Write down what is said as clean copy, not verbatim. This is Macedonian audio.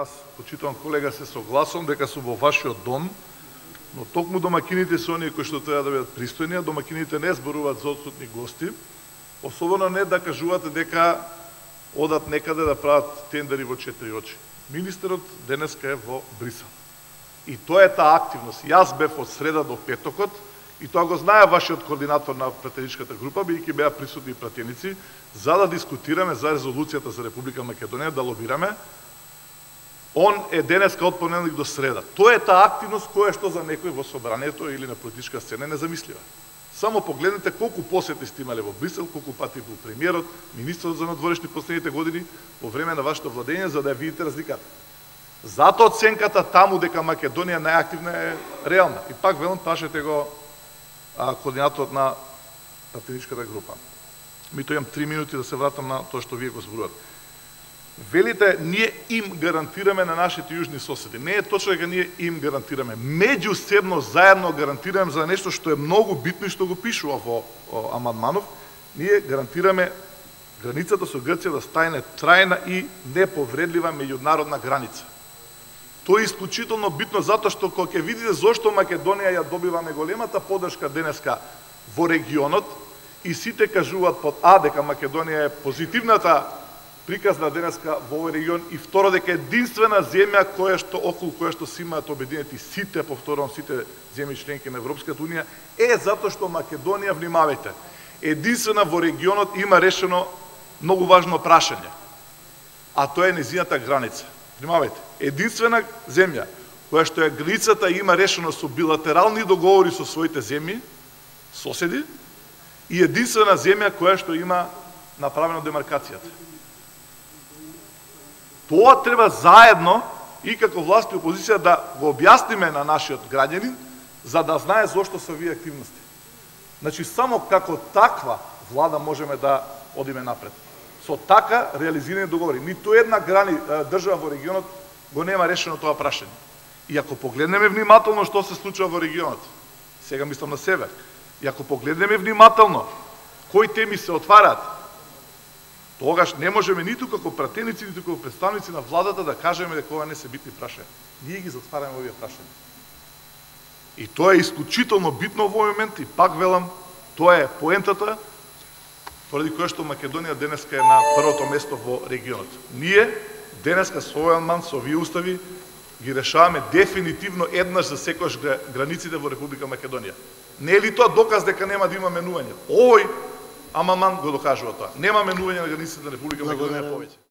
Јас, почитуван колега, се согласувам дека сум во вашиот дом, но токму домакините се оние кои што треба да бидат пристојни, а домакините не зборуваат за отсутни гости, особено не да кажувате дека одат некаде да прават тендери во 4 очи. Министерот денеска е во Брисел. И тоа е таа активност. Јас бев од среда до петокот, и тоа го знае вашиот координатор на пратеничката група, бидејќи беа присутни пратеници, за да дискутираме за резолуцијата за Република Македонија, да лобираме. Он е денеска од понеделник до среда. Тоа е таа активност која што за некој во собранието или на политичка сцена е незамислива. Само погледнете колку посети сте имале во Брисел, колку пати бил премиерот, министерот за надворешни последните години во време на вашето владење, за да ја видите разликата. Затоа оценката таму дека Македонија најактивна е реална. И пак велам, прашете го координаторот на пратеничката група. Мито имам 3 минути да се вратам на тоа што вие го зборувате. Велите, ние им гарантираме на нашите јужни соседи. Не е точно дека ние им гарантираме. Меѓусебно заедно гарантираме за нешто што е многу битно и што го пишува во амандманов. Ние гарантираме границата со Грција да стане трајна и неповредлива меѓународна граница. Тоа е исклучително битно затоа што кога ќе видите зошто Македонија ја добива најголемата поддршка денеска во регионот и сите кажуваат под А дека Македонија е позитивната приказна денеска во овој регион и второ дека единствена земја која што околу која што се имаат обединети сите, повторувам, сите земји членки на Европската унија, е затоа што Македонија, внимавајте, единствена во регионот има решено многу важно прашање, а тоа е нејзината граница. Внимавајте, единствена земја која што е границата има решено со билатерални договори со своите земји, соседи, и единствена земја која што има направено демаркацијата. Тоа треба заедно и како власт и опозиција да го објасниме на нашиот граѓанин, за да знае зошто се овие активности. Значи, само како таква влада можеме да одиме напред. Со така реализирани договори. Ниту една држава во регионот го нема решено тоа прашање. И ако погледнеме внимателно што се случува во регионот, сега мислам на север, и ако погледнеме внимателно кои теми се отвараат, тогаш не можеме ниту како пратеници, ниту како представници на владата да кажеме дека ова не се битни прашања. Ние ги затвараме овие прашања. И тоа е исклучително битно во овој момент и пак велам, тоа е поентата поради која што Македонија денеска е на првото место во регионот. Ние денеска со овој амандман, со овие устави ги решаваме дефинитивно еднаш за секојаш границите во Република Македонија. Не е ли тоа доказ дека нема да има менување? Овој амандман го докажува тоа. Нема менување на границите на Република Македонија повеќе.